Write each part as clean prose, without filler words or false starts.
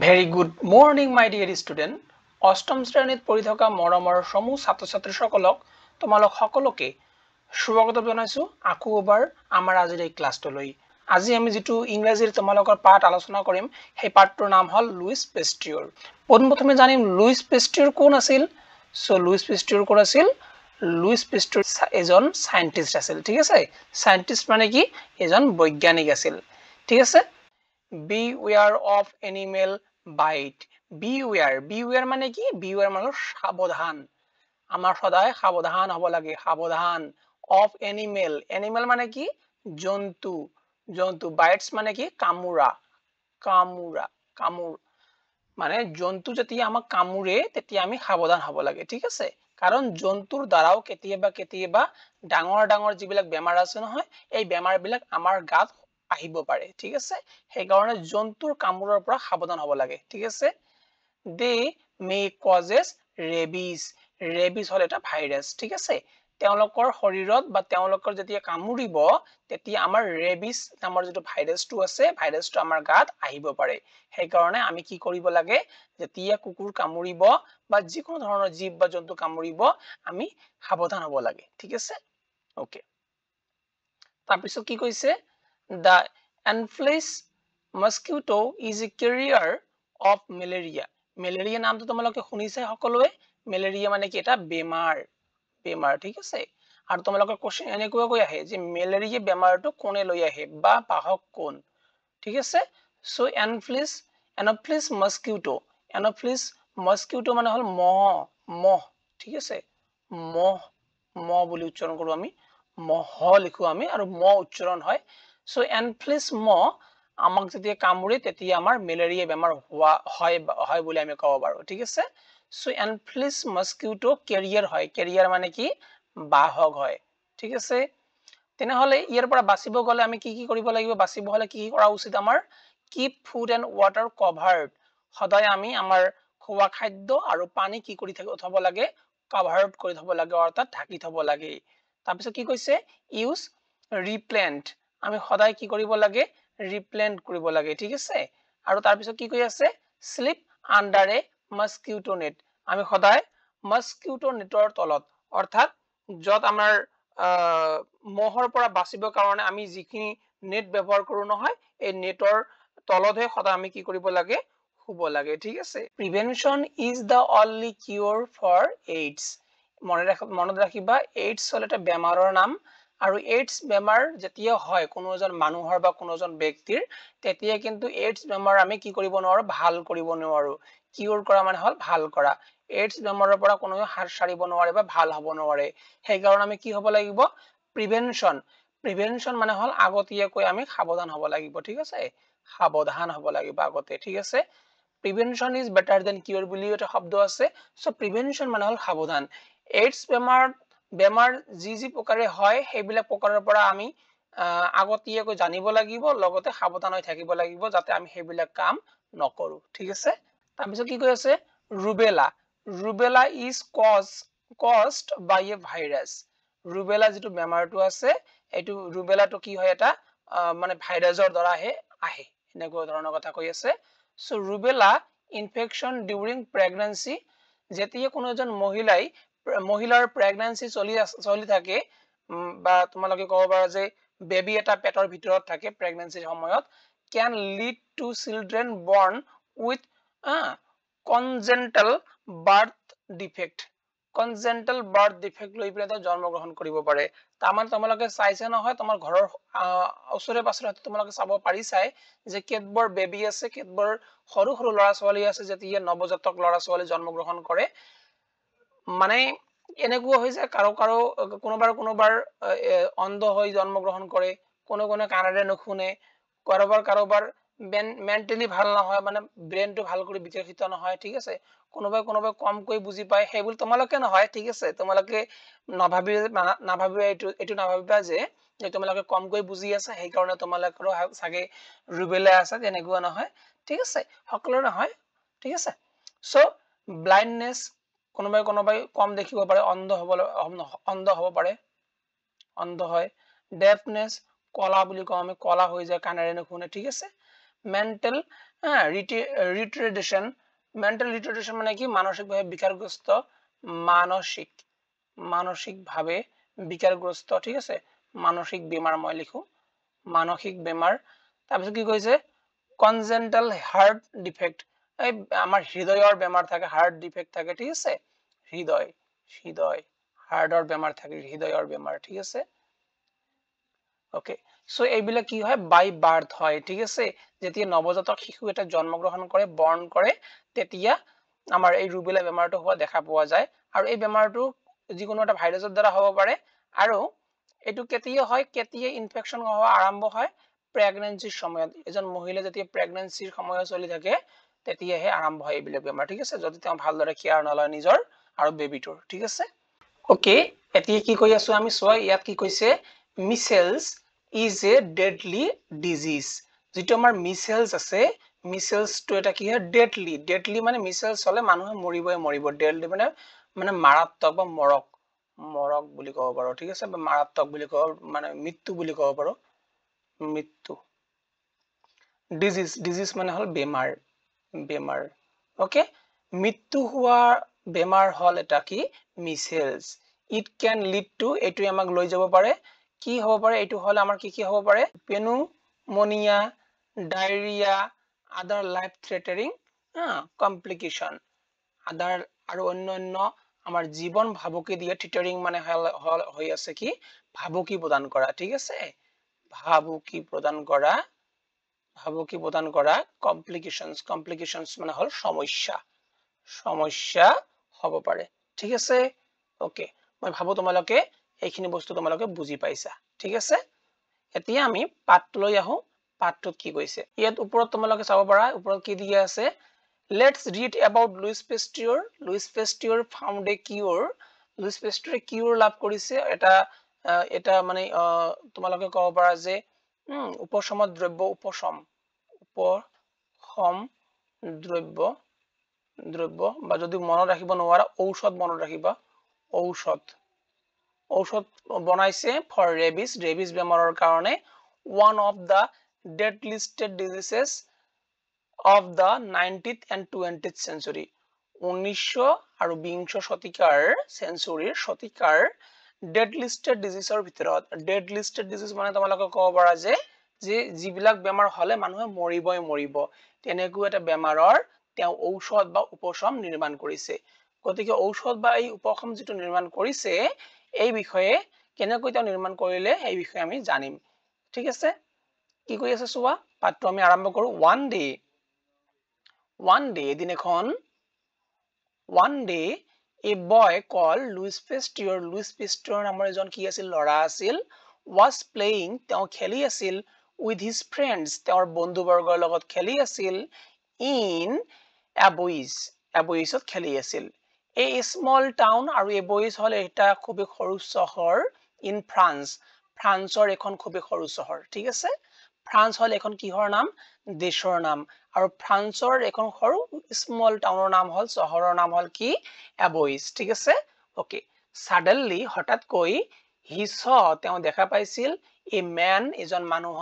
Very good morning, my dear student. অষ্টম শ্ৰেণীত পঢ়ি থকা মৰমৰ সমূহ ছাত্ৰ-ছাত্ৰী সকলক তোমালোক সকলোকে স্বাগত জনাইছো আকৌ এবাৰ আমাৰ আজিৰ এই ক্লাছটোলৈ। আজি আমি যেটো ইংৰাজীৰ তোমালোকৰ পাঠ আলোচনা কৰিম সেই পাঠটোৰ নাম হ'ল লুইস পেস্টিয়ৰ। প্ৰথমে জানিম লুইস পেস্টিয়ৰ কোন আছিল? সো লুইস পেস্টিয়ৰ কোন আছিল? লুইস পেস্টিয়ৰ এজন সায়েন্টিস্ট আছিল, ঠিক আছে? সায়েন্টিস্ট মানে কি? এজন বৈজ্ঞানিক আছিল, ঠিক আছে? Beware of animal bite. Beware মানে কি? Beware মানে সাবধান। আমাৰ সদায় সাবধান হ'ব লাগে, সাবধান। Of animal মানে কি? জন্তু। bites মানে কি? কামুৰা। কামুৰ। মানে জন্তু যেতিয়া আমাক কামুৰে তেতিয়া আমি সাবধান হ'ব লাগে, ঠিক আছে? কাৰণ জন্তুৰ দ্বাৰাও কেতিয়াবা ডাঙৰ যিবিলাক বেমাৰ আছে নহয়, এই বেমাৰবিলাক আমাৰ গাত আহিব পাৰে, ঠিক আছে? সেই কাৰণে জন্তুৰ কামুৰৰ পৰা সাবধান হ'ব লাগে, ঠিক আছে? They may causes rabies. Rabies হল এটা ভাইৰাছ, ঠিক আছে? তেওঁলোকৰ শৰীৰত বা তেওঁলোকৰ যেতিয়া কামুৰিব তেতিয়া আমাৰ ৰেবিস নামৰ যেটো ভাইৰাছটো আছে, ভাইৰাছটো আমাৰ গাত আহিব পাৰে। সেই কাৰণে আমি কি কৰিব লাগে? যেতিয়া কুকুৰ কামুৰিব বা যিকোনো ধৰণৰ জীৱ বা জন্তু কামুৰিব আমি সাবধান হ'ব লাগে, ঠিক আছে? ওকে। তাৰপিছত কি কৈছে? The Anopheles mosquito is a carrier of malaria. Malaria নামটো তোমালোকে শুনিছে সকলোৱে? Malaria মানে কি? এটা বেমাৰ, ঠিক আছে? আৰু তোমালোকৰ কোশ্চেন এনেকুৱা কৈ আহে যে মেলেৰিয়া বেমাৰটো কোনে লৈ আহে বা বাহক কোন, ঠিক আছে? সো Anopheles mosquito মানে হল মহ, ঠিক আছে? মহ বুলি উচ্চাৰণ কৰো আমি, মহ লিখো আমি আৰু মহ উচ্চাৰণ হয়। সো Anopheles মহ আমাক যেতিয়া কামুৰে তেতিয়া আমাৰ মেলেৰিয়া বেমাৰ হয় বুলি আমি ক'ব পাৰো, ঠিক আছে? সো Anopheles mosquito carrier হয়। carrier মানে কি? বাহক হয়, ঠিক আছে? তেনেহলে ইয়াৰ পৰা বাচিব গলে আমি কি কৰিব লাগিব? বাচিব হলে কি কৰা উচিত আমাৰ? Keep food and water covered. সদায় আমি আমাৰ খোৱা খাদ্য আৰু পানী কি কৰি থব লাগে? covered কৰি থব লাগে, অৰ্থাৎ ঢাকি থব লাগে। তাৰপিছত কি কৈছে? Use repellent. আমি সদায় কি কৰিব লাগে? repellent কৰিব লাগে, ঠিক আছে? আৰু তাৰপিছত কি কৈ আছে? Sleep under a mosquito net. আমি সদায় mosquito netor তলত, অৰ্থাৎ যত আমাৰ মহৰ পৰা বাচিবৰ কাৰণে আমি যিখিনি নেট ব্যৱহাৰ কৰো নহয়, এই নেটৰ তলতহে সদায় আমি কি কৰিব লাগে? শুব লাগে, ঠিক আছে? Prevention is the only cure for AIDS. মনত ৰাখিবা, AIDS হল এটা বেমাৰৰ নাম আৰু AIDS বেমাৰ যেতিয়া হয় কোনো এজন মানুহৰ বা কোনো এজন ব্যক্তিৰ, তেতিয়া কিন্তু AIDS বেমাৰ আমি কি কৰিব নোৱাৰো? ভাল কৰিব নোৱাৰো। কিউৰ কৰা মানে হল ভাল কৰা। AIDS বেমাৰৰ পৰা কোনোৱে হাত সাৰিব নোৱাৰে বা ভাল হ'ব নোৱাৰে। সেই কাৰণে আমি কি হ'ব লাগিব? প্ৰিভেনশন মানে হল আগতীয়াকৈ আমি সাবধান হ'ব লাগিব, ঠিক আছে? সাবধান হ'ব লাগিব আগতে, ঠিক আছে? Prevention is better than cure বুলি এটা শব্দ আছে। সো প্ৰিভেনশন মানে হল সাবধান। AIDS বেমাৰ যি প্ৰকাৰে হয় সেইবিলাক প্ৰকাৰৰ পৰা আমি আগতীয়াকৈ জানিব লাগিব, লগতে সাবধান হৈ থাকিব লাগিব যাতে আমি সেইবিলাক কাম নকৰো, ঠিক আছে? তাৰপিছত কি কৈ আছে? Rubella is caused by a virus. Rubella যেটো বেমাৰটো আছে, এইটো rubella কি হয়? এটা মানে ভাইৰাছৰ দ্বাৰাহে আহে, এনেকুৱা ধৰণৰ কথা কৈ আছে। So rubella infection during pregnancy. যেতিয়া কোনো এজন মহিলাৰ প্ৰেগন্যান্সি চলি থাকে বা তোমালোকে ক'ব পাৰা যে বেবি এটা পেটৰ ভিতৰত থাকে প্ৰেগন্যান্সিৰ সময়ত, can lead to children born with congenital birth defect. Congenital birth defect লৈ পেলাই জন্ম গ্ৰহণ কৰিব পাৰে। তাৰমানে তোমালোকে চাইছে নহয়, তোমাৰ ঘৰৰ ওচৰে পাছৰে তোমালোকে চাব পাৰিছাই যে কেতবৰ বেবি আছে, কেতবৰ সৰু ল'ৰা ছোৱালী আছে যেতিয়া নৱজাতক ল'ৰা ছোৱালী জন্ম গ্ৰহণ কৰে, মানে এনেকুৱা হৈ যায় কোনোবাৰ অন্ধ হৈ জন্ম গ্ৰহণ কৰে, কোনে কাণেৰে নুশুনে, কাৰোবাৰ মেন্টালি ভাল নহয়, মানে ব্ৰেইনটো ভাল কৰি বিকশিত নহয়, ঠিক আছে? কোনোবাই কমকৈ বুজি পায়, সেইবোৰ তোমালোকে নহয়, ঠিক আছে? তোমালোকে নাভাবিবা নাভাবিবা যে তোমালোকে কমকৈ বুজি আছা সেই কাৰণে তোমালোকৰ চাগে ৰুবেলা আছে, তেনেকুৱা নহয়, ঠিক আছে? সকলো নহয়, ঠিক আছে? সো ব্লাইন্ডনেস, কোনোবাই কম দেখিব পাৰে, অন্ধ হ'ব পাৰে, অন্ধ হয়। ডেফনেস, কলা বুলি কওঁ আমি, কলা হৈ যায়, কাণেৰে নুশুনে, ঠিক আছে? মেন্টাল হ্যাঁ, রিটার্ডেশন, মেন্টাল রিটার্ডেশন মানে কি মানসিকভাবে বিকারগ্রস্ত, মানসিক মানসিকভাবে বিকারগ্রস্ত, ঠিক আছে, মানসিক বেমার মই লিখো, মানসিক বেমার। তাৰপিছত কি কৈছে কনজেন্টাল হাৰ্ট ডিফেক্ট, এই আমাৰ হৃদয়ৰ বেমাৰ থাকে, হাৰ্ট ডিফেক্ট থাকে, ঠিক আছে, হৃদয় হৃদয় হাৰ্টৰ বেমাৰ থাকে, হৃদয়ৰ বেমাৰ, ঠিক আছে। ওকে, সো এইবিলাক কি হয় বাই বাৰ্থ হয়, ঠিক আছে, যেতিয়া নৱজাতক শিশু এটা জন্মগ্ৰহণ কৰে, বৰ্ণ কৰে, তেতিয়া আমাৰ এই ৰুবেলা বেমাৰটো হোৱা দেখা পোৱা যায়। আৰু এই বেমাৰটো যিকোনো এটা ভাইৰাছৰ দ্বাৰা হ'ব পাৰে। আৰু এইটো কেতিয়া হয়, কেতিয়া ইনফেকশন হোৱা আৰম্ভ হয়, প্ৰেগনেন্সিৰ সময়ত, এজন মহিলা যেতিয়া প্ৰেগনেন্সিৰ সময়ত চলি থাকে তেতিয়াহে আৰম্ভ হয় এইবিলাক বেমাৰ, ঠিক আছে, যদি তেওঁ ভালদৰে কেয়াৰ নলয় নিজৰ আৰু বেবিটোৰ, ঠিক আছে। ওকে, এতিয়া কি কৈ আছো আমি, চোৱা ইয়াত কি কৈছে, মিছেলছ ইজ এ ডেডলি ডিজিজ। যেটো আমাৰ মিছেলছ আছে, মিছেলছটো এটা কি হয় ডেডলি, ডেডলি মানে মিছেলছ হলে মানুহে মৰিবই মৰিব, ডেডলি মানে মানে মাৰাত্মক বা মৰক, মৰক বুলি ক'ব পাৰো, ঠিক আছে, বা মাৰাত্মক বুলি ক'ব, মানে মৃত্যু বুলি ক'ব পাৰো, মৃত্যু। ডিজিজ, ডিজিজ মানে হল বেমাৰ, বেমাৰ, ওকে, মৃত্যু হোৱা বেমাৰ হল এটা কি মিছেলছ। ইট ক্যান লিড টু, এইটো আমাক লৈ যাব পাৰে, কি হ'ব পাৰে, এইটো হলে আমাৰ কি কি হ'ব পাৰে, পেনুমনিয়া, ডায়ৰিয়া, আদাৰ লাইফ থ্ৰেটানিং কমপ্লিকেশন, আদাৰ আৰু অন্যান্য আমাৰ জীৱন ভাবুকি দিয়ে, থ্ৰেটানিং মানে হৈ আছে কি ভাবুকি প্ৰদান কৰা, ঠিক আছে, ভাবুকি প্ৰদান কৰা, ভাবুকি প্ৰদান কৰা, কমপ্লিকেশনস, কমপ্লিকেশনস মানে হল সমস্যা, সমস্যা হ'ব পাৰে, ঠিক আছে। ওকে, মই ভাবো তোমালোকে এইখিনি বস্তু তোমালোকে বুজি পাইছা, ঠিক আছে। এতিয়া আমি পাঠলৈ আহো, পাঠটোত কি কৈছে, ইয়াত ওপৰত তোমালোকে চাব পাৰা, ওপৰত কি দিয়া আছে, let's read about Louis Pasteur, Louis Pasteur found a cure, Louis পেস্টিয়ৰে কিউৰ লাভ কৰিছে, এটা মানে তোমালোকে ক'ব পাৰা যে উপশম দ্ৰব্য, উপশম দ্ৰব্য, দ্ৰব্য, বা যদি মনত ৰাখিব নোৱাৰা ঔষধ মনত ৰাখিবা, ঔষধ, ঔষধ বনাইছে ফৰ ৰেবিস, ৰেবিস বেমাৰৰ কাৰণে, one of the dead listed diseases of the 19th and 20th century, 1900 আৰু 20 শতিকাৰ সেঞ্চুৰীৰ শতিকাৰ ডেড লিস্টেড ডিজিজৰ ভিতৰত, ডেড লিস্টেড ডিজিজ মানে তোমালোকে ক'ব পাৰা যে যিবিলাক বেমাৰ হলে মানুহে মৰিবই মৰিব, তেনেকুৱা এটা বেমাৰৰ তেওঁ ঔষধ বা উপশম নিৰ্মাণ কৰিছে। গতিকে ঔষধ বা এই উপশম যেটো নিৰ্মাণ কৰিছে, এই বিষয়ে কেনেকৈ তেওঁ নিৰ্মাণ কৰিলে এই বিষয়ে আমি জানিম, ঠিক আছে। কি কৈ আছে চোৱা, পাঠটো আমি আৰম্ভ কৰো। one day এদিন এখন, one day a boy called Louis Pasteur, Louis Pasteur নামৰ এজন কি আছিল, ল'ৰা আছিল, was playing, তেওঁ খেলি আছিল, with his friends, তেওঁৰ বন্ধুবৰ্গৰ লগত খেলি আছিল, in Abois, Aboisত খেলি আছিল, a small town, আৰু Abois হল এটা খুবই সৰু চহৰ, in France, ফ্ৰান্সৰ এখন খুবই সৰু চহৰ, ঠিক আছে, ফ্ৰান্স হল এখন কিহৰ নাম, দেশৰ নাম, আৰু ফ্ৰান্সৰ এখন সৰু স্মল টাউনৰ নাম হল, চহৰৰ নাম হল কি Abois, ঠিক আছে। ওকে, suddenly হঠাৎকৈ he saw, তেওঁ দেখা পাইছিল, a man, এজন মানুহ,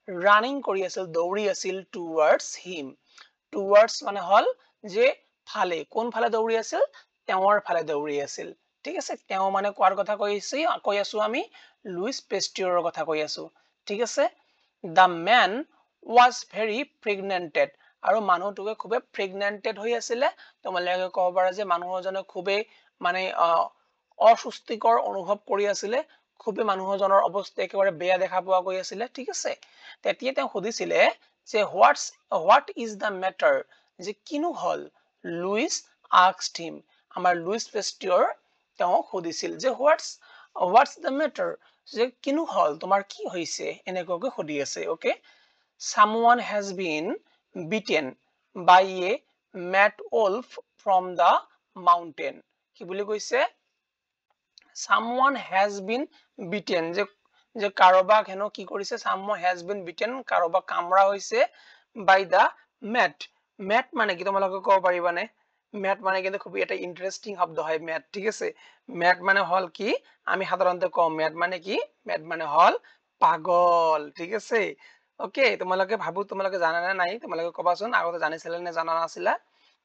running কৰি আছিল, দৌৰি আছিল, towards him, towards মানে হল যে ফালে, কোন ফালে দৌৰি আছিল, তেওঁৰ ফালে দৌৰি আছিল, ঠিক আছে, তেওঁ মানে কোৱাৰ কথা কৈ আছো আমি লুইস পেস্টিয়ৰৰ কথা কৈ আছো, ঠিক আছে। The man was very pregnant, আৰু মানুহটোকে খুবে প্ৰেগনেন্টেড হৈ আছিলে, তোমালোকে ক'ব পাৰা যে মানুহজনে খুবে মানে অসুস্থিকৰ অনুভৱ কৰি আছিলে, খুবে মানুহজনৰ অৱস্থা একেবাৰে বেয়া দেখা পোৱা গৈ আছিলে, ঠিক আছে। তেতিয়া তেওঁ সুধিছিলে যে what is the matter, যে কিনো হল, লুইস asked him, আমাৰ লুইস পেস্টিয়ৰ তেওঁ সুধিছিল যে what's the matter, যে কিনো হল, তোমাৰ কি হৈছে, এনেকৈ সুধি আছে, okay. someone has been beaten by a mad wolf from the mountain, কি বুলি কৈছে, someone has been beaten, যে কাৰোবাক হেনো কি কৰিছে, someone has been beaten, কাৰোবাক কামৰা হৈছে, by the mat, mat মানে কি তোমালোকে ক'ব পাৰিবানে, ম্যাট মানে কিন্তু খুব এটা ইন্টারেস্টিং শব্দ হয় ম্যাট, ঠিক আছে, ম্যাট মানে হল কি, আমি সাধারণত কম ম্যাট মানে কি, ম্যাট মানে হল পাগল, ঠিক আছে, ওকে তোমালোকে ভাবো তোমালোকে জানা না নাই তোমালোকে কবাচোন আগতে জানিছিলা নে জানা নাছিলা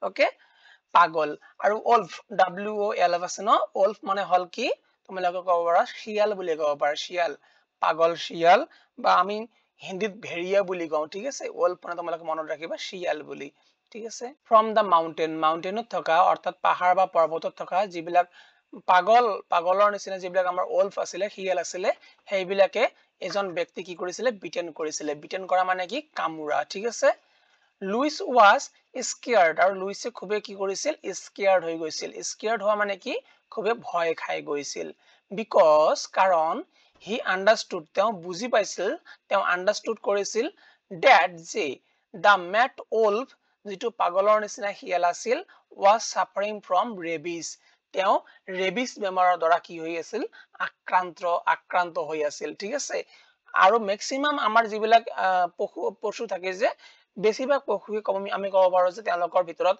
ওকে পাগল আৰু ওলফ WOLF আছে ন ওলফ মানে হল কি তোমালোকে কব পাৰা শিয়াল বুলি কব পাৰা শিয়াল পাগল শিয়াল বা আমি হিন্দীত ভেৰিয়া বুলি কওঁ ঠিক আছে ওলফ মানে তোমালোকে মনত ৰাখিবা শিয়াল বুলি ঠিক আছে ফ্ৰম দা মাউন্টেনত থকা অৰ্থাৎ পাহাৰ বা পৰ্বতত থকা যিবিলাক পাগলৰ নিচিনা যিবিলাক আমাৰ ওলফ আছিলে শিয়াল আছিলে সেইবিলাকে এজন ব্যক্তি কি কৰিছিলে বিটেন কৰা মানে কি কামুৰা ঠিক আছে লুইস was scared আৰু লুইসে খুবে কি কৰিছিল scared হৈ গৈছিল scared হোৱা মানে কি খুবে ভয় খাই গৈছিল because কাৰণ he understood তেওঁ বুজি পাইছিল তেওঁ understood কৰিছিল that যে the mad wolf যিটো পাগলৰ নিচিনা শিয়াল আছিল was suffering from rabies তেওঁ ৰেবিস বেমাৰৰ দ্বাৰা কি হৈ আছিল আক্ৰান্ত হৈ আছিল ঠিক আছে আৰু ম্যাক্সিমাম আমাৰ যিবিলাক পশু থাকে যে বেছিভাগ পশুৱে আমি কব পাৰো যে তেওঁলোকৰ ভিতৰত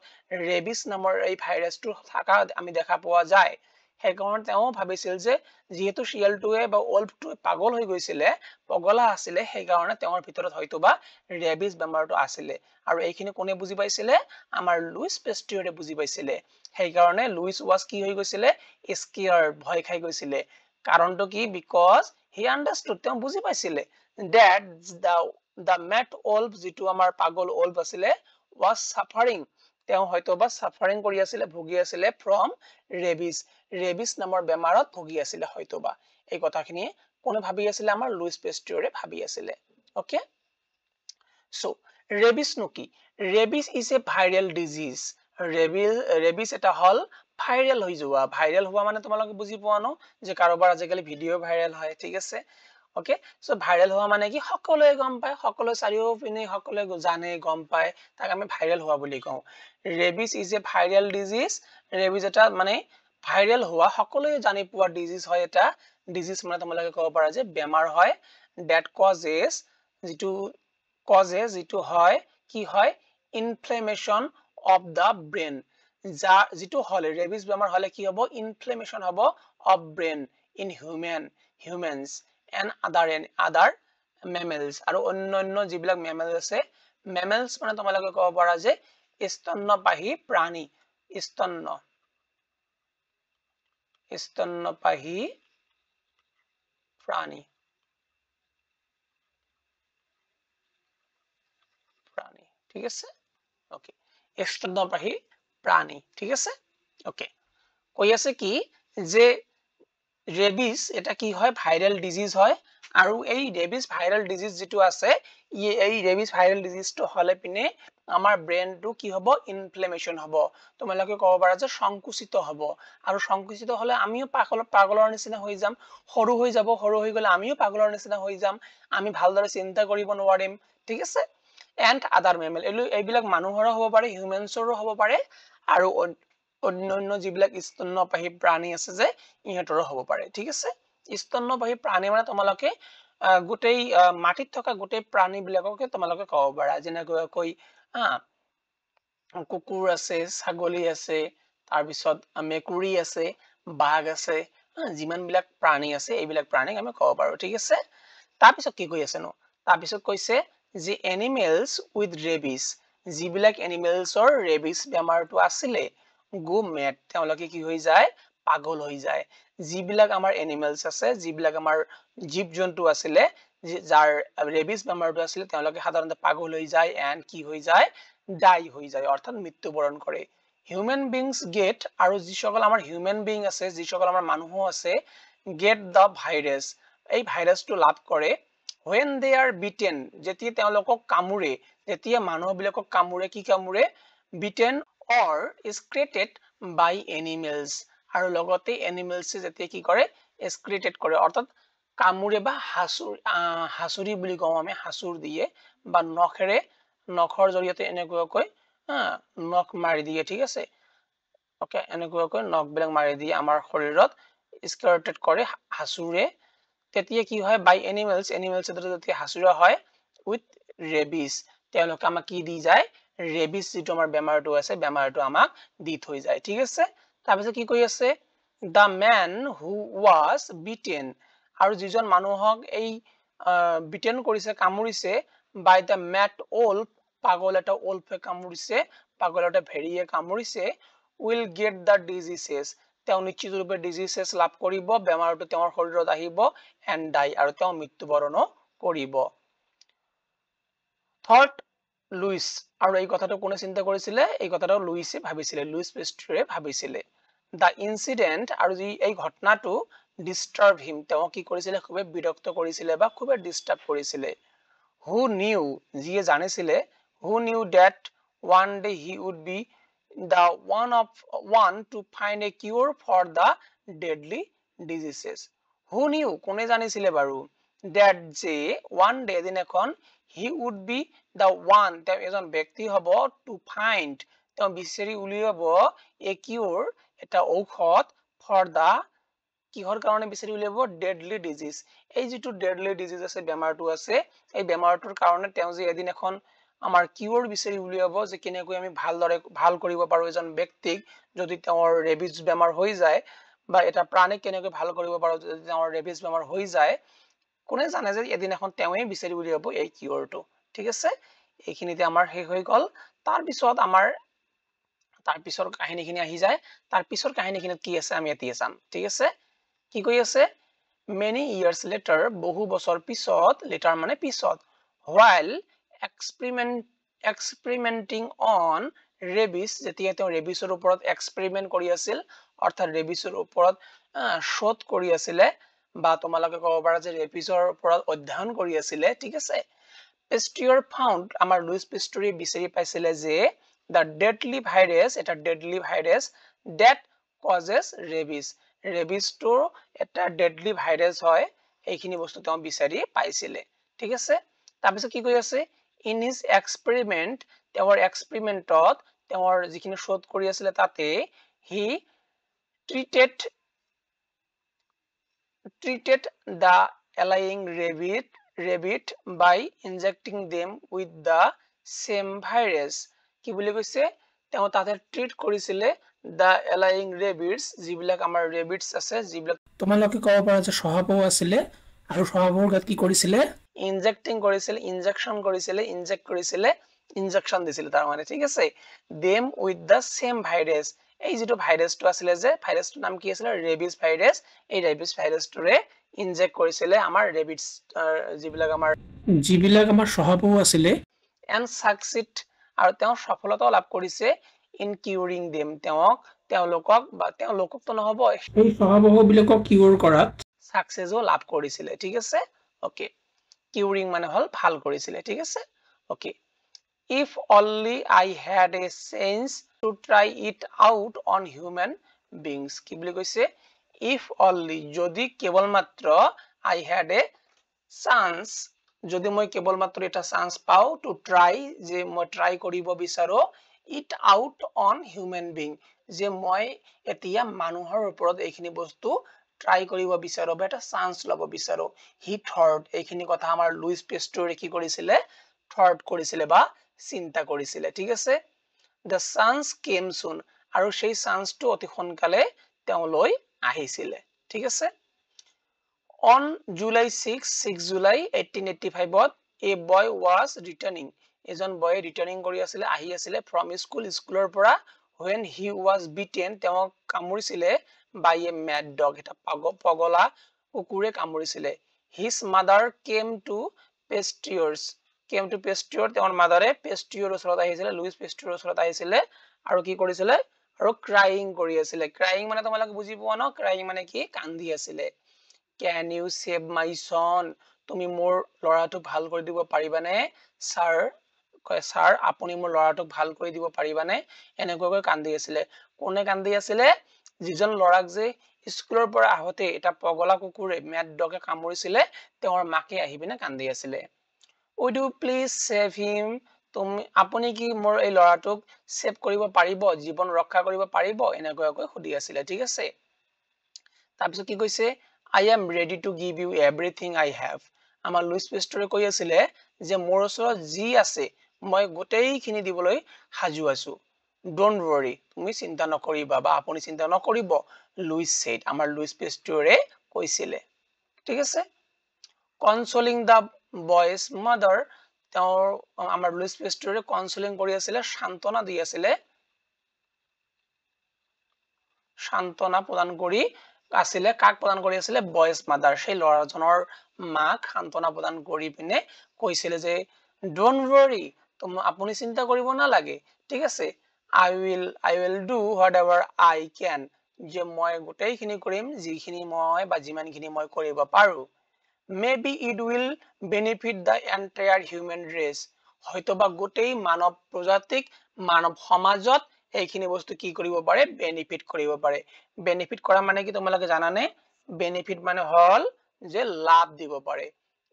ৰেবিস নামৰ এই ভাইৰাছটো থাকা আমি দেখা পোৱা যায় সেইকাৰণে তেওঁ ভাবিছিল যে যেহেতু শিয়ালটোৱে বা ওলফটোৱে পাগল হৈ গৈছিলে পগলা আছিলে সেইকাৰণে তেওঁৰ ভিতৰত হয়তোবা ৰেবিস বেমাৰটো আছিলে আৰু এইখিনি কোনে বুজি পাইছিলে আমাৰ লুইস পেষ্টিয়ৰে বুজি পাইছিলে সেইকাৰণে লুইস was কি হৈ গৈছিলে scared ভয় খাই গৈছিলে কাৰণটো কি because he understood তেওঁ বুজি পাইছিলে that the mad wolf যিটো আমাৰ পাগল wolf আছিলে was suffering তেওঁ হয়তোবা suffering কৰি আছিলে ভুগি আছিলে from ৰেবিস নামৰ বেমাৰত ভুগি আছিলে হয়তোবা এই কথাখিনি কোনে ভাবি আছিলে আমাৰ লুইস পেষ্টিয়ৰে ভাবি আছিলে ওকে সো ৰেবিস নো কি ৰেবিস is a viral disease ৰেবিস এটা হল ভাইৰাল হোৱা মানে তোমালোকে বুজি পোৱা ন যে কাৰোবাৰ আজিকালি ভিডিও ভাইৰাল হয় ঠিক আছে ওকে সো ভাইৰাল হোৱা মানে কি সকলোৱে গম পায় সকলো চাৰিওপিনে সকলোৱে জানে গম পায় তাক আমি ভাইৰাল হোৱা বুলি কওঁ ৰেবিস is a viral disease ৰেবিস এটা মানে ভাইৰাল হোৱা সকলোৱে জানি পোৱা ডিজিজ হয় এটা ডিজিজ মানে তোমালোকে ক'ব পাৰা যে বেমাৰ হয় that causes যিটো হয় কি হয় ইনফ্লেমেশন of the brain যিটো হলে ৰেবিস বেমাৰ হলে কি হ'ব ইনফ্লেমেশন হ'ব of brain in humans and other mammals আৰু অন্যান্য যিবিলাক মেমেল আছে মেমেলস মানে তোমালোকে ক'ব পাৰা যে স্তন্যপায়ী প্ৰাণী স্তন্যপায়ী প্ৰাণী ঠিক আছে ওকে স্তন্যপায়ী প্ৰাণী ঠিক আছে ওকে কৈ আছে কি যে ৰেবিস এটা কি হয় ভাইৰাল ডিজিজ হয় আৰু এই ৰেবিস ভাইৰাল ডিজিজ যেটো আছে এই ৰেবিস ভাইৰাল ডিজিজটো হলে পিনে আমাৰ ব্ৰেইনটো কি হ'ব ইনফ্লেমেশন হ'ব তোমালোকে ক'ব পাৰা যে সংকুচিত হ'ব আৰু সংকুচিত হলে আমিও পাগলৰ নিচিনা হৈ যাম সৰু হৈ গলে আমিও পাগলৰ নিচিনা হৈ যাম আমি ভালদৰে চিন্তা কৰিব নোৱাৰিম ঠিক আছে and other mammal এইবিলাক মানুহৰো হ'ব পাৰে হিউম্যানছৰো হ'ব পাৰে আৰু অন্যান্য যিবিলাক স্তন্যপায়ী প্ৰাণী আছে যে ইহঁতৰো হ'ব পাৰে ঠিক আছে স্তন্যপায়ী প্ৰাণী মানে তোমালোকে গোটেই মাটিত থকা গোটেই প্ৰাণী বিলাককে তোমালোকে ক'ব পাৰা যেনেকৈ কুকুৰ আছে ছাগলী আছে তাৰ পিছত মেকুৰী আছে বাঘ আছে যিমান বিলাক প্ৰাণী আছে এইবিলাক প্ৰাণীক আমি ক'ব পাৰো ঠিক আছে তাৰ পিছত কি কৈ আছে নো তাৰ পিছত কৈছে যে animals with rabies যিবিলাক animalsৰ rabies বেমাৰটো আছিলে go mad তেওঁলোকে কি হৈ যায় পাগল হৈ যায় যিবিলাক আমাৰ animals আছে যিবিলাক আমাৰ জীৱ-জন্তু আছিলে যাৰ rabies বেমাৰটো আছিলে তেওঁলোকে সাধাৰণতে পাগল হৈ যায় and কি হৈ যায় die হৈ যায় অৰ্থাৎ মৃত্যুবৰণ কৰে human beings get আৰু যিসকল আমাৰ human being আছে যিসকল আমাৰ মানুহ আছে get the virus এই ভাইৰাছটো লাভ কৰে when they are bitten যেতিয়া তেওঁলোকক কামুৰে যেতিয়া মানুহবিলাকক কামুৰে কি কামুৰে bitten or excreted by animals আৰু লগতে animals যেতিয়া কি কৰে excreted কৰে অৰ্থাৎ কামুৰে বা হাসুৰি বুলি কওঁ আমি হাসুৰ দিয়ে বা নখৰ জৰিয়তে এনেকুৱাকৈ নখ মাৰি দিয়ে ঠিক আছে ওকে এনেকুৱাকৈ নখবিলাক মাৰি দিয়ে আমাৰ শৰীৰত excreted কৰে হাসুৰে তেতিয়া কি হয় বাই এনিমেলস যেতিয়া হাসুৰা হয় উইথ ৰেবিস তেওঁলোকে আমাক কি দি যায় ৰেবিস যেটো আমাৰ বেমাৰটো আছে বেমাৰটো আমাক দি থৈ যায় ঠিক আছে তাৰপিছত কি কৈ আছে the man who was bitten আৰু যিজন মানুহক এই বিটেন কৰিছে কামুৰিছে by the mad wolf, পাগল এটা wolf-এ কামুৰিছে, পাগল এটা ভেৰিয়ে কামুৰিছে, will get the diseases, তেওঁ নিশ্চিত ৰূপে diseases লাভ কৰিব, বেমাৰটো তেওঁৰ শৰীৰত আহিব, and die, আৰু তেওঁ মৃত্যুবৰণ কৰিব। Thought লুইস, আৰু এই কথাটো কোনে চিন্তা কৰিছিলে? এই কথাটো লুইসে ভাবিছিলে, লুইস পেস্তুৰে ভাবিছিলে। The incident, আৰু এই ঘটনাটো disturb him, তেওঁ কি কৰিছিলে? খুবে বিৰক্ত কৰিছিলে বা খুবে ডিস্টাৰ্ব কৰিছিলে। Who knew, যিয়ে জানিছিলে, who knew that one day he would be the one to find a cure for the deadly diseases. Who knew, কোনে জানিছিলে বাৰু? That যে one day, এদিন এখন, he would be the one, তেওঁ এজন ব্যক্তি হ'ব, to find, তেওঁ বিচাৰি উলিয়াব, a cure, এটা ঔষধ, for the, কিহৰ কাৰণে বিচাৰি উলিয়াব? ডেডলি ডিজিজ, এই যিটো ডেডলি ডিজিজ আছে, বেমাৰটো আছে, এই বেমাৰটোৰ কাৰণে তেওঁ যে এদিন এখন আমাৰ কিউৰ বিচাৰি উলিয়াব, যে কেনেকৈ আমি ভাল কৰিব পাৰো এজন ব্যক্তিক যদি তেওঁৰ ৰেবিজ বেমাৰ হৈ যায়, বা এটা প্ৰাণীক কেনেকৈ ভাল কৰিব পাৰো যদি তেওঁৰ ৰেবিজ বেমাৰ হৈ যায়, কোনে জানে যে এদিন এখন তেওঁই বিচাৰি উলিয়াব এই কিউৰটো। ঠিক আছে, এইখিনিতে আমাৰ শেষ হৈ গ'ল। তাৰ পিছৰ কাহিনীখিনি আহি যায়, তাৰ পিছৰ কাহিনীখিনিত কি আছে আমি এতিয়া চাম। ঠিক আছে, কি কৈ আছে? many years later, বহু বছৰ পিছত, later মানে পিছত, while experimenting on rabies, যেতিয়া তেওঁ ৰেবিছৰ ওপৰত এক্সপেৰিমেন্ট কৰি আছিল, অৰ্থাৎ ৰেবিছৰ ওপৰত শোধ কৰি আছিলে, বা তোমালোকে ক'ব পাৰা যে ৰেবিছৰ ওপৰত অধ্যয়ন কৰি আছিলে। ঠিক আছে, পেস্তুৰ ফাউণ্ড, আমাৰ লুইস পেস্তুৰে বিচাৰি পাইছিলে যে the deadly virus, এটা deadly virus that causes rabies, ৰেবিছটো এটা ডেডলি ভাইৰাছ হয়, এইখিনি বস্তু তেওঁ বিচাৰি পাইছিলে। ঠিক আছে, তাৰপিছত কি কৈ আছে? in his experiment, তেওঁৰ এক্সপেৰিমেন্টত, তেওঁৰ যিখিনি শোধ কৰি আছিলে তাতে, he treated the alien rabbit by injecting them with the same virus, কি বুলি কৈছে? তেওঁ তাতে ট্ৰিট কৰিছিলে the alien rabbits, যিবিলাক আমাৰ rabbits আছে, যিবিলাক তোমালোকে ক'ব পাৰা যে শহাপহু আছিলে, আৰু শহাপহুৰ গাত কি কৰিছিলে? ইনজেক্টিং কৰিছিলে, ইনজেকশন কৰিছিলে, ইনজেকশন দিছিলে তাৰ মানে। ঠিক আছে, them with the same virus, এই যেটো ভাইৰাছটো আছিলে যে, ভাইৰাছটোৰ নাম কি আছিল? Rabies virus. এই ৰেবিছ ভাইৰাছটোৰে ইনজেক্ট কৰিছিলে আমাৰ ৰেবিছ, যিবিলাক আমাৰ শহাপহু আছিলে, and succeed, আৰু তেওঁ সফলতা লাভ কৰিছে in curing them, তেওঁলোকক তো নহব, এই শহাপহুবিলাকক কিউৰ কৰাত সাকসেসও লাভ কৰিছিলে। ঠিক আছে, ওকে, কিউৰিং মানে হল ভাল কৰিছিলে। ঠিক আছে, okay, if only I had a chance to try it out on human beings, কি বুলি কৈছে? if only, যদি কেৱলমাত্ৰ, I had a chance, যদি মই কেৱলমাত্ৰ এটা চান্স পাও, to try, যে মই ট্ৰাই কৰিব বিচাৰো, it out on human being, যে মই এতিয়া মানুহৰ ওপৰত এইখিনি বস্তু ট্ৰাই কৰিব বিচাৰো বা এটা চান্স লব বিচাৰো। he thought, এইখিনি কথা আমাৰ লুইস পেস্তুৰে কি কৰিছিলে? thought কৰিছিলে বা চিন্তা কৰিছিলে। ঠিক আছে, the chance came soon, আৰু সেই চান্সটো অতি সোনকালে তেওঁলৈ আহিছিলে। ঠিক আছে, on July 6 July 1885, a boy was returning, এজন বয়ে ৰিটাৰ্নিং কৰি আছিলে, আহি আছিলে from স্কুলৰ পৰা, when he was bitten, তেওঁক কামুৰিছিলে by a mad dog, এটা পগলা কুকুৰে কামুৰিছিলে। his mother came to Pasteur's, তেওঁৰ মাদাৰে পেস্তুৰৰ ওচৰত আহিছিলে, লুইস পেস্তুৰৰ ওচৰত আহিছিলে, আৰু কি কৰিছিলে? আৰু ক্ৰাইং কৰি আছিলে। ক্ৰাইং মানে তোমালোকে বুজি পোৱা ন? ক্ৰাইং মানে কি? কান্দি আছিলে। can you save my son, তুমি মোৰ লৰাটোক ভাল কৰি দিব পাৰিবানে? স্যাৰ, কয় স্যাৰ আপুনি মোৰ লৰাটোক ভাল কৰি দিব পাৰিবানে? এনেকৈ কান্দি আছিলে। কোনে কান্দি আছিলে? যিজন লৰাক যে স্কুলৰ পৰা আহতে এটা পগলা কুকুৰে, মেড ডগে কামুৰিছিলে, তেওঁৰ মাকে আহি পিনে কান্দি আছিলে। would you please save him, আপুনি কি মোৰ এই লৰাটোক সেভ কৰিব পাৰিব, জীৱন ৰক্ষা কৰিব পাৰিব? এনেকৈ সুধি আছিলে। ঠিক আছে, তাৰপিছত কি কৈছে? I am ready to give you everything I have, আমাৰ লুইস পেস্তুৰে কৈ আছিলে যে মোৰ ওচৰত যি আছে মই গোটেইখিনি দিবলৈ সাজু আছো। don't worry, তুমি চিন্তা নকৰিবা বা আপুনি চিন্তা নকৰিব, লুইস said, আমাৰ লুইস পেস্তুৰে কৈছিলে। ঠিক আছে, consoling the boy's mother, তেওঁৰ আমাৰ লুইস পেস্টিয়ৰে কাউন্সেলিং কৰি আছিল সান্তনা দি আছিল সান্তনা প্ৰদান কৰি আছিল কাক প্ৰদান কৰি আছিল বয়স মাদাৰ সেই লৰাজনৰ মাক সান্তনা প্ৰদান কৰি পিনে কৈছিল যে ডোন্ট वरी আপুনি চিন্তা কৰিব না লাগে ঠিক আছে I will do whatever I can যে মই গোটেইখিনি কৰিম যিখিনি মই বা যিমানখিনি মই কৰিব পাৰো maybe it will benefit the entire human race হয়তোবা গোটেই মানৱ প্ৰজাতিক মানৱ সমাজত এইখিনি বস্তু কি কৰিব পাৰে বেনিফিট কৰিব পাৰে বেনিফিট কৰা মানে কি তোমালোকে জানানে বেনিফিট মানে হল যে লাভ দিব পাৰে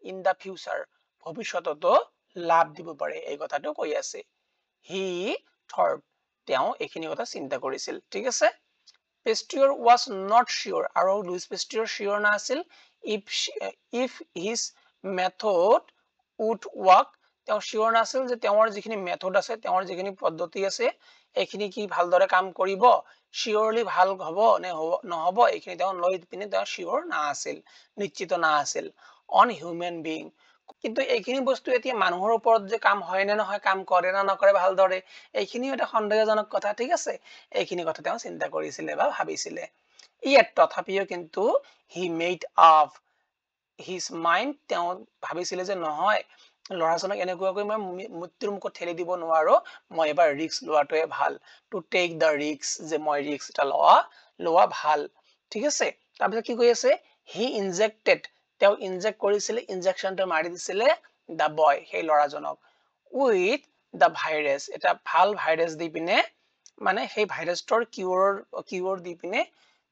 ইন দা ফিউচাৰ ভৱিষ্যততো লাভ দিব পাৰে এই কথাটো কৈ আছে হি থট তেওঁ এইখিনি কথা চিন্তা কৰিছিল ঠিক আছে পেস্টিয়ৰ was not sure আৰু লুইস পেস্টিয়ৰ sure না আছিল if his method would work তেওঁ sure না আছিল যে তেওঁৰ যিখিনি মেথড আছে তেওঁৰ যিখিনি পদ্ধতি আছে এইখিনি কি ভালদৰে কাম কৰিব surely ভাল হ'ব নে নহব এইখিনি তেওঁ লৈ পিনে তেওঁ sure না আছিল নিশ্চিত না আছিল on human being কিন্তু এইখিনি বস্তু এতিয়া মানুহৰ ওপৰত যে কাম হয় নে নহয় কাম কৰে না নকৰে ভালদৰে এইখিনি এটা সন্দেহজনক কথা ঠিক আছে এইখিনি কথা তেওঁ চিন্তা কৰিছিল বা ভাবিছিল ইয়াত তথাপিও কিন্তু he made up his mind তেওঁ ভাবিছিল যে নহয় লৰাজনক এনেকুৱাকৈ মই মৃত্যুৰ মুখত ঠেলি দিব নোৱাৰো মই এবাৰ ৰিস্ক লোৱাটোৱে ভাল টু টেক দা ৰিস্ক যে মই ৰিস্ক এটা লোৱা ভাল ঠিক আছে তাৰপিছত কি কৈ আছে he injected তেওঁ ইনজেক্ট কৰিছিল ইনজেকশনটো মাৰি দিছিল দা বয় সেই লৰাজনক উইথ দা ভাইৰাছ এটা ভাল ভাইৰাছ দি পিনে মানে সেই ভাইৰাছৰ কিউৰ দি পিনে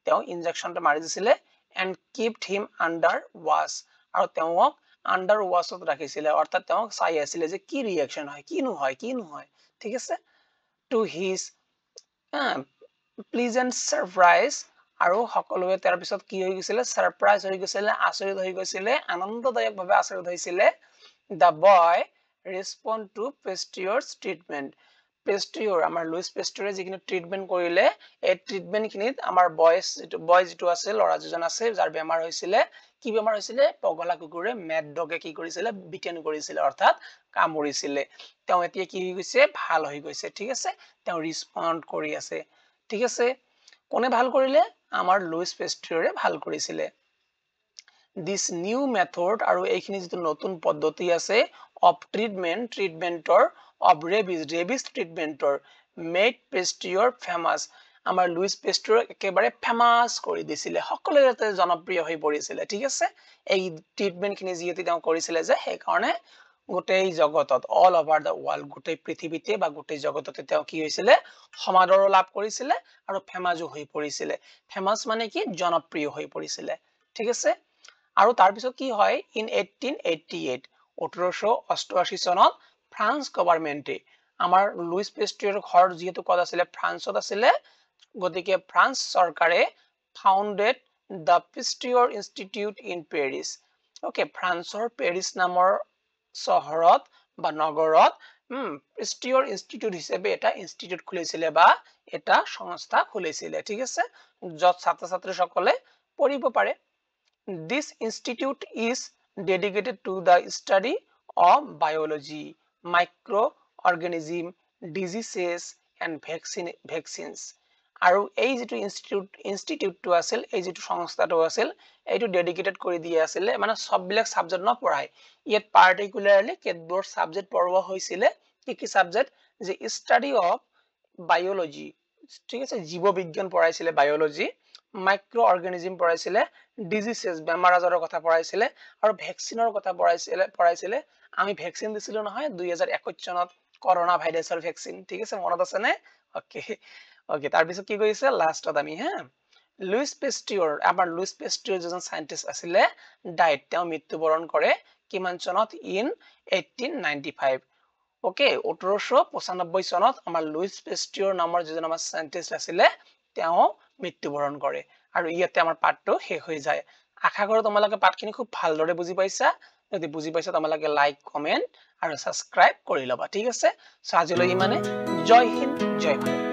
তেওঁ ইনজেকশনটো মাৰি দিছিল and kept him under watch আৰু তেওঁক under watchত ৰাখিছিল অৰ্থাৎ তেওঁক চাই আছিল যে কি ৰিঅ্যাকশন হয় কি নহয় ঠিক আছে to his pleasant surprise আৰু সকলোৱে তাৰ পিছত কি হৈ গৈছিল সাৰপ্ৰাইজ হৈ গৈছিল আচৰিত হৈ গৈছিল আনন্দদায়ক ভাবে আচৰিত হৈছিল the boy respond to Pasteur's treatment পেস্টিয়ৰ আমাৰ লুইস পেস্টিয়ৰে যিখিনি ট্ৰিটমেন্ট কৰিলে এই ট্ৰিটমেন্ট খিনিত আমাৰ বয় যিটো আছে লৰা দুজন আছে যাৰ বেমাৰ হৈছিল কি বেমাৰ হৈছিল পগলা কুকুৰে মেড ডগে কি কৰিছিল বিটেন কৰিছিল অৰ্থাৎ কামুৰিছিল তেওঁ এতিয়া কি হৈ গৈছে ভাল হৈ গৈছে ঠিক আছে তেওঁ ৰিসপন্ড কৰি আছে ঠিক আছে কোনে ভাল কৰিলে আমাৰ লুইস পেস্টিয়ৰে ভাল কৰিছিল this new method আৰু এইখিনি যেটো নতুন পদ্ধতি আছে of treatmentor of rabies treatmentor made Pasteur famous আমাৰ লুইস পেস্টিয়ৰ একেবাৰে ফেমাস কৰি দিছিল সকলোৰে জনপ্ৰিয় হৈ পৰিছিল ঠিক আছে এই ট্ৰিটমেন্ট খিনি যিহেতু তেওঁ কৰিছিল যে সেই কাৰণে গোটেই জগতত অল ওভাৰ দা ওয়াৰ্ল্ড গোটেই পৃথিৱীতে বা গোটেই জগততে তেওঁ কি হৈছিল সমাদৰ লাভ কৰিছিল আৰু ফেমাসও হৈ পৰিছিল ফেমাস মানে কি জনপ্ৰিয় হৈ পৰিছিল ঠিক আছে আৰু তাৰ পিছত কি হয় ইন 1888 1888 চনত ফ্ৰান্স গভৰ্ণমেণ্টে আমাৰ লুইস পেস্টিয়ৰ ঘৰ যেহেতু কত আছিল ফ্ৰান্সত আছিল গতিকে ফ্ৰান্স চৰকাৰে founded the Pasteur institute in Paris okay ফ্ৰান্সৰ পেৰিছ নামৰ চহৰত বা নগৰত পেস্টিয়ৰ ইনষ্টিটিউট হিচাপে এটা ইনষ্টিটিউট খুলিছিল বা এটা সংস্থা খুলিছিল ঠিক আছে যত ছাত্ৰ ছাত্ৰী সকলে পঢ়িব পাৰে This institute is dedicated to the study of biology, microorganism, diseases and vaccines. আৰু এই যেটো ইনষ্টিটিউটটো আছিল এই যেটো সংস্থাটো আছিল এইটো ডেডিকেটেড কৰি দিয়া আছিল মানে সববিলাক সাবজেক্ট ন পঢ়ায় ইয়াত পাৰ্টিকুলাৰলি কেতবোৰ সাবজেক্ট পঢ়োৱা হৈছিল কি সাবজেক্ট যে স্টাডি অফ বায়োলজি ঠিক আছে জীৱ বিজ্ঞান পঢ়াইছিল বায়োলজি মাইক্ৰোঅৰ্গানিজম পঢ়াইছিল ডিজিজেস বেমাৰ আজাৰৰ কথা পঢ়াইছিল আৰু ভ্যাকচিনৰ কথা পঢ়াইছিল আমি ভ্যাকচিন দিছিলো নহয় 2021 চনত কৰোনা ভাইৰাছৰ ভ্যাকচিন ঠিক আছে মনত আছে নে ওকে তাৰ পিছত কি কৈছে লাষ্টত আমি লুইস পেস্টিয়ৰ আমাৰ লুইস পেস্টিয়ৰ যেজন সাইন্টিস্ট আছিল ডাইট তেওঁ মৃত্যুবৰণ কৰে কিমান চনত ইন 1895 ওকে 1895 চনত আমাৰ লুইস পেস্টিয়ৰ নামৰ যেজন আমাৰ সাইন্টিস্ট আছিল তেওঁ মৃত্যুবৰণ কৰে আৰু ইয়াতে আমাৰ পাঠটো শেষ হৈ যায় আশা কৰো তোমালোকে পাঠখিনি খুব ভালদৰে বুজি পাইছা যদি বুজি পাইছা তোমালোকে লাইক কমেন্ট আৰু সাবস্ক্ৰাইব কৰি লবা ঠিক আছে সো আজিলৈ ইমানে জয় হিন্দ জয় ভাৰত